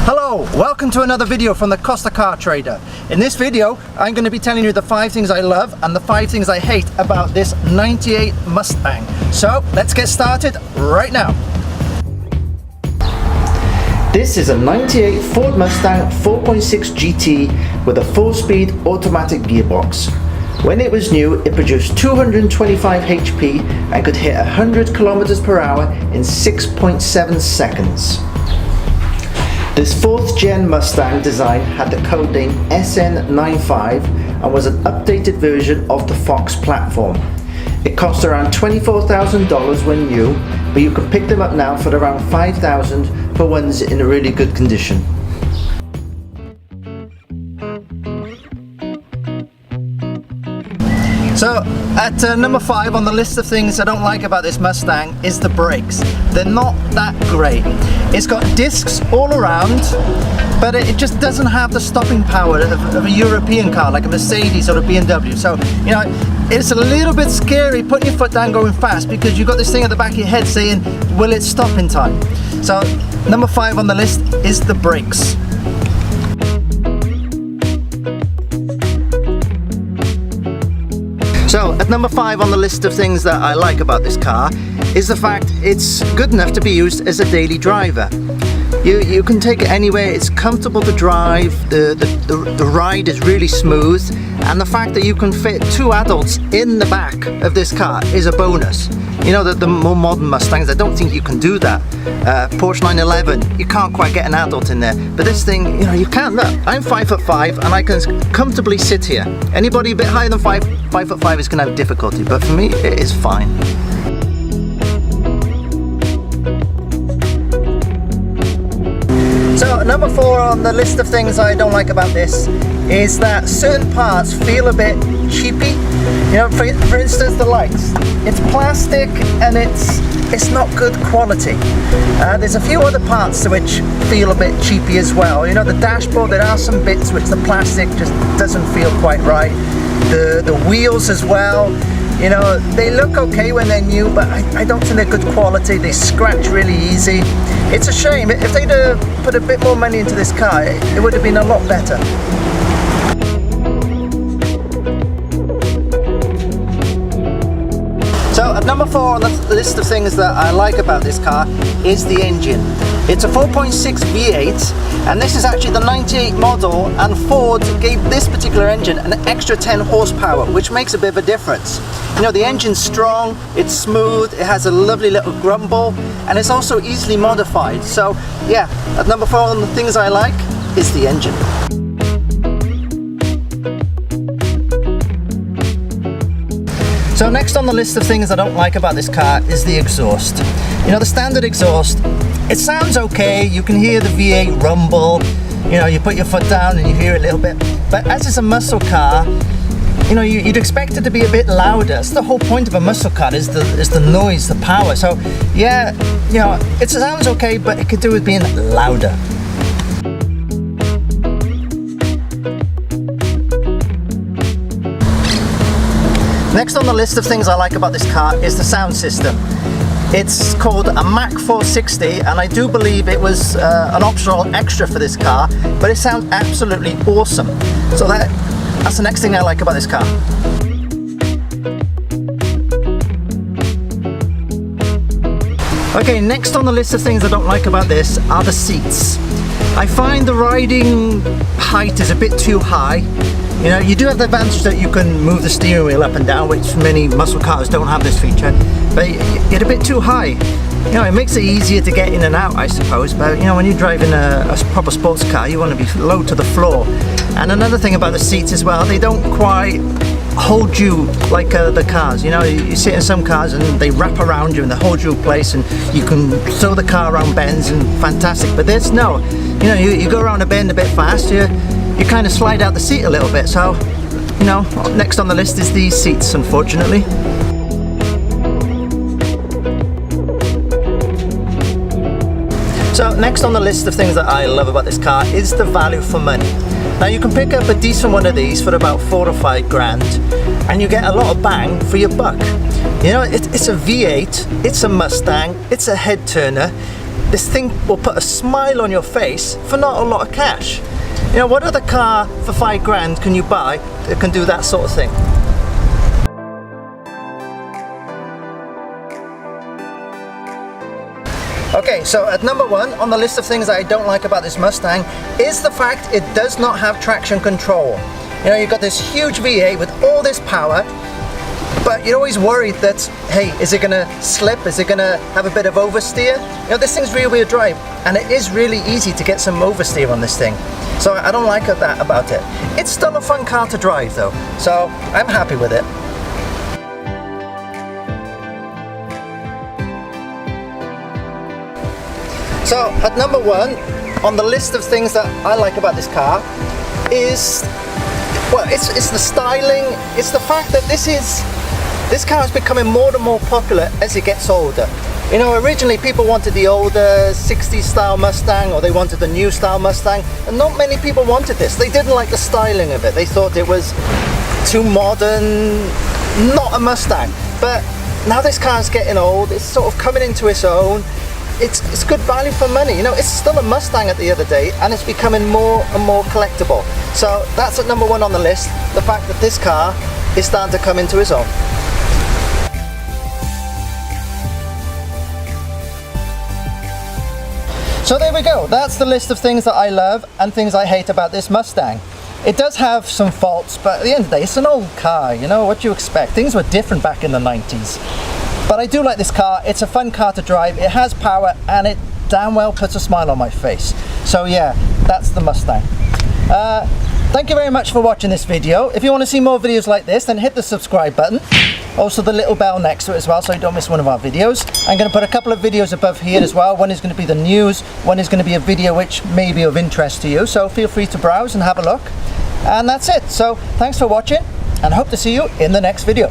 Hello, welcome to another video from the Costa Car Trader. In this video, I'm going to be telling you the 5 things I love and the 5 things I hate about this 98 Mustang. So, let's get started right now. This is a 98 Ford Mustang 4.6 GT with a 4-speed automatic gearbox. When it was new, it produced 225 HP and could hit 100 kilometers per hour in 6.7 seconds. This 4th gen Mustang design had the code name SN95 and was an updated version of the Fox platform. It cost around $24,000 when new, but you can pick them up now for around $5,000 for ones in a really good condition. So at number 5 on the list of things I don't like about this Mustang is the brakes. They're not that great. It's got discs all around, but it just doesn't have the stopping power of a European car like a Mercedes or a BMW. So, you know, it's a little bit scary putting your foot down going fast because you've got this thing at the back of your head saying, will it stop in time? So number 5 on the list is the brakes. So, at number 5 on the list of things that I like about this car is the fact it's good enough to be used as a daily driver. You can take it anywhere, it's comfortable to drive, the ride is really smooth, and the fact that you can fit 2 adults in the back of this car is a bonus. You know, the more modern Mustangs, I don't think you can do that. Porsche 911, you can't quite get an adult in there, but this thing, you know, you can. Look, I'm 5'5" and I can comfortably sit here. Anybody a bit higher than 5'5" is going to have difficulty, but for me, it is fine. So number 4 on the list of things I don't like about this is that certain parts feel a bit cheapy. You know, for instance, the lights. It's plastic and it's not good quality. There's a few other parts to which feel a bit cheapy as well. You know, the dashboard, there are some bits which the plastic just doesn't feel quite right. The wheels as well. You know, they look okay when they're new, but I don't think they're good quality. They scratch really easy. It's a shame. If they'd put a bit more money into this car, it would have been a lot better. So at number 4 on the list of things that I like about this car is the engine. It's a 4.6 V8 and this is actually the 98 model, and Ford gave this particular engine an extra 10 horsepower, which makes a bit of a difference. You know, the engine's strong, it's smooth, it has a lovely little grumble, and it's also easily modified. So yeah, at number 4 on the things I like is the engine. So next on the list of things I don't like about this car is the exhaust. You know, the standard exhaust, it sounds okay, you can hear the V8 rumble, you know, you put your foot down and you hear it a little bit, but as it's a muscle car, you know, you'd expect it to be a bit louder. That's the whole point of a muscle car, is the noise, the power. So yeah, you know, it sounds okay, but it could do with being louder. Next on the list of things I like about this car is the sound system. It's called a Mac 460 and I do believe it was an optional extra for this car, but it sounds absolutely awesome. So that's the next thing I like about this car. Okay, next on the list of things I don't like about this are the seats. I find the riding height is a bit too high. You know, you do have the advantage that you can move the steering wheel up and down, which many muscle cars don't have this feature, but you get a bit too high. You know, it makes it easier to get in and out, I suppose, but you know, when you're driving a proper sports car, you want to be low to the floor. And another thing about the seats as well, they don't quite hold you like the cars. You know, you sit in some cars and they wrap around you and they hold you in place and you can throw the car around bends and fantastic, but this, no. You know, you go around a bend a bit fast, you kind of slide out the seat a little bit. So, you know, next on the list is these seats, unfortunately. So next on the list of things that I love about this car is the value for money. Now you can pick up a decent one of these for about 4 or 5 grand and you get a lot of bang for your buck. You know, it's a V8, it's a Mustang, it's a head turner. this thing will put a smile on your face for not a lot of cash. You know, what other car for 5 grand can you buy that can do that sort of thing? Okay, so at number 1 on the list of things that I don't like about this Mustang is the fact it does not have traction control. You know, you've got this huge V8 with all this power, but you're always worried that, hey, is it gonna slip? Is it gonna have a bit of oversteer? You know, this thing's rear-wheel drive, and it is really easy to get some oversteer on this thing. So I don't like that about it. It's still a fun car to drive though, so I'm happy with it. So at number 1 on the list of things that I like about this car is, well, it's the styling. It's the fact that this car is becoming more and more popular as it gets older. You know, originally people wanted the older 60s style Mustang, or they wanted the new style Mustang, and not many people wanted this. They didn't like the styling of it. They thought it was too modern, not a Mustang. But now this car's getting old, it's sort of coming into its own. It's good value for money. You know, it's still a Mustang at the end of the day, and it's becoming more and more collectible. So that's at number 1 on the list, the fact that this car is starting to come into its own. So there we go, that's the list of things that I love and things I hate about this Mustang. It does have some faults, but at the end of the day, it's an old car, you know, what do you expect? Things were different back in the 90s. But I do like this car. It's a fun car to drive, it has power, and it damn well puts a smile on my face. So yeah, that's the Mustang. Thank you very much for watching this video. If you want to see more videos like this, then hit the subscribe button. Also the little bell next to it as well, so you don't miss one of our videos. I'm going to put a couple of videos above here as well. One is going to be the news, one is going to be a video which may be of interest to you, so feel free to browse and have a look. And that's it. So thanks for watching, and hope to see you in the next video.